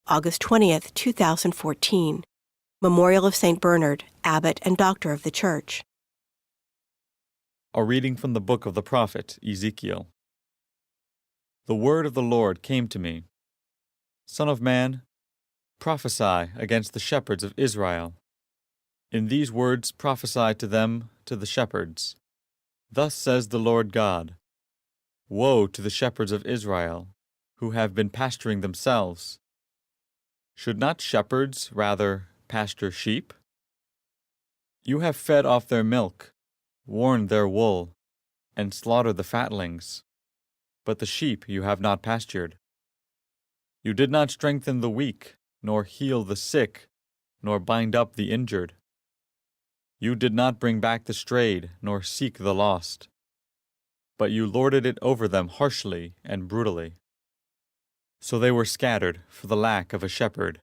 August 20th, 2014. Memorial of St. Bernard, Abbot and Doctor of the Church. A reading from the book of the prophet Ezekiel. The word of the Lord came to me. Son of man, prophesy against the shepherds of Israel. In these words prophesy to them, to the shepherds. Thus says the Lord God, Woe to the shepherds of Israel, who have been pasturing themselves. Should not shepherds rather pasture sheep? You have fed off their milk, worn their wool, and slaughtered the fatlings. But the sheep you have not pastured. You did not strengthen the weak, nor heal the sick, nor bind up the injured. You did not bring back the strayed, nor seek the lost. But you lorded it over them harshly and brutally. So they were scattered for the lack of a shepherd,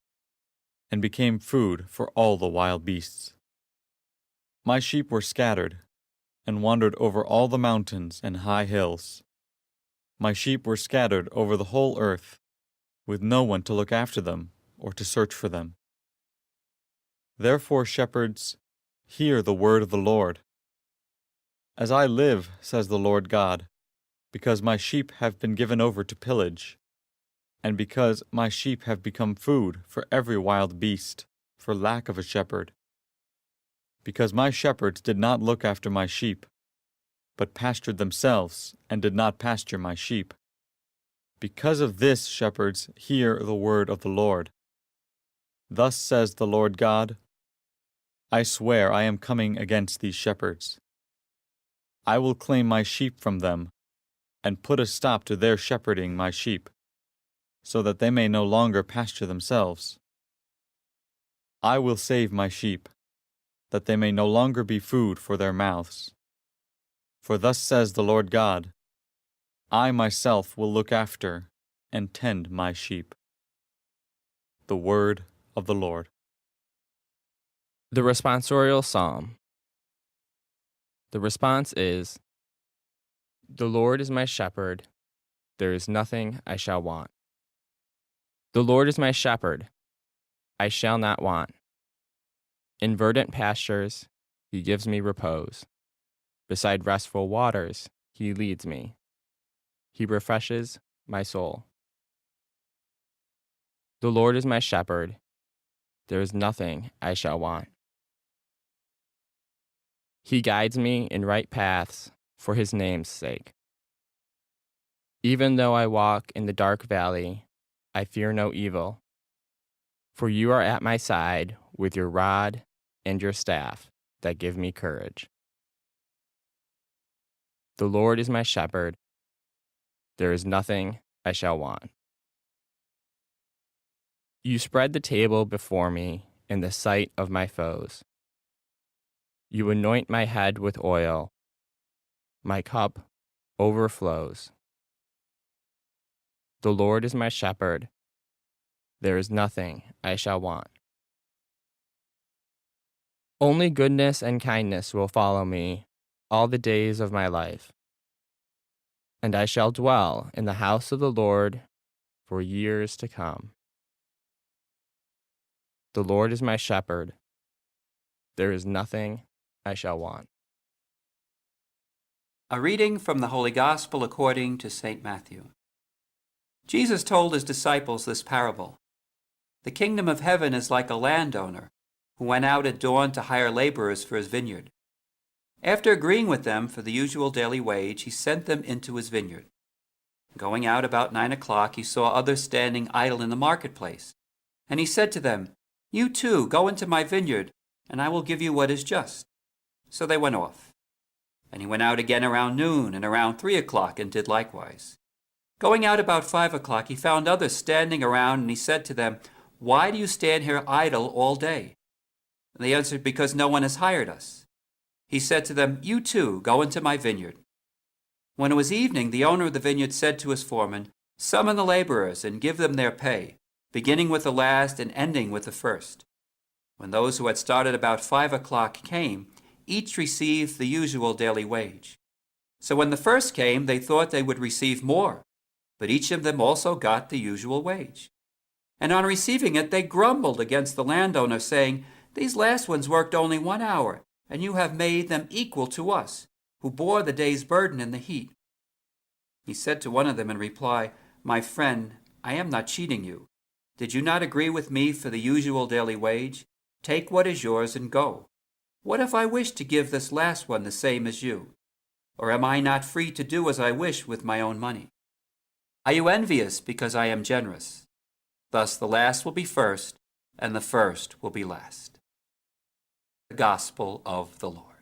and became food for all the wild beasts. My sheep were scattered, and wandered over all the mountains and high hills. My sheep were scattered over the whole earth, with no one to look after them or to search for them. Therefore, shepherds, hear the word of the Lord. As I live, says the Lord God, because my sheep have been given over to pillage, and because my sheep have become food for every wild beast, for lack of a shepherd. Because my shepherds did not look after my sheep, but pastured themselves, and did not pasture my sheep. Because of this, shepherds, hear the word of the Lord. Thus says the Lord God, I swear I am coming against these shepherds. I will claim my sheep from them, and put a stop to their shepherding my sheep, so that they may no longer pasture themselves. I will save my sheep, that they may no longer be food for their mouths. For thus says the Lord God, I myself will look after and tend my sheep. The word of the Lord. The responsorial psalm. The response is, The Lord is my shepherd, there is nothing I shall want. The Lord is my shepherd, I shall not want. In verdant pastures he gives me repose. Beside restful waters he leads me. He refreshes my soul. The Lord is my shepherd, there is nothing I shall want. He guides me in right paths for his name's sake. Even though I walk in the dark valley, I fear no evil, for you are at my side with your rod and your staff that give me courage. The Lord is my shepherd, there is nothing I shall want. You spread the table before me in the sight of my foes. You anoint my head with oil, my cup overflows. The Lord is my shepherd, there is nothing I shall want. Only goodness and kindness will follow me all the days of my life, and I shall dwell in the house of the Lord for years to come. The Lord is my shepherd, there is nothing I shall want. A reading from the Holy Gospel according to St. Matthew. Jesus told his disciples this parable. The kingdom of heaven is like a landowner who went out at dawn to hire laborers for his vineyard. After agreeing with them for the usual daily wage, he sent them into his vineyard. Going out about 9 o'clock, he saw others standing idle in the marketplace. And he said to them, You too, go into my vineyard, and I will give you what is just. So they went off. And he went out again around noon and around 3 o'clock and did likewise. Going out about 5 o'clock, he found others standing around, and he said to them, Why do you stand here idle all day? And they answered, Because no one has hired us. He said to them, You too, go into my vineyard. When it was evening, the owner of the vineyard said to his foreman, Summon the laborers and give them their pay, beginning with the last and ending with the first. When those who had started about 5 o'clock came, each received the usual daily wage. So when the first came, they thought they would receive more, but each of them also got the usual wage. And on receiving it, they grumbled against the landowner, saying, 'These last ones worked only 1 hour, and you have made them equal to us, who bore the day's burden in the heat.' He said to one of them in reply, 'My friend, I am not cheating you. Did you not agree with me for the usual daily wage? Take what is yours and go. What if I wish to give this last one the same as you? Or am I not free to do as I wish with my own money? Are you envious because I am generous? Thus the last will be first, and the first will be last.'" The Gospel of the Lord.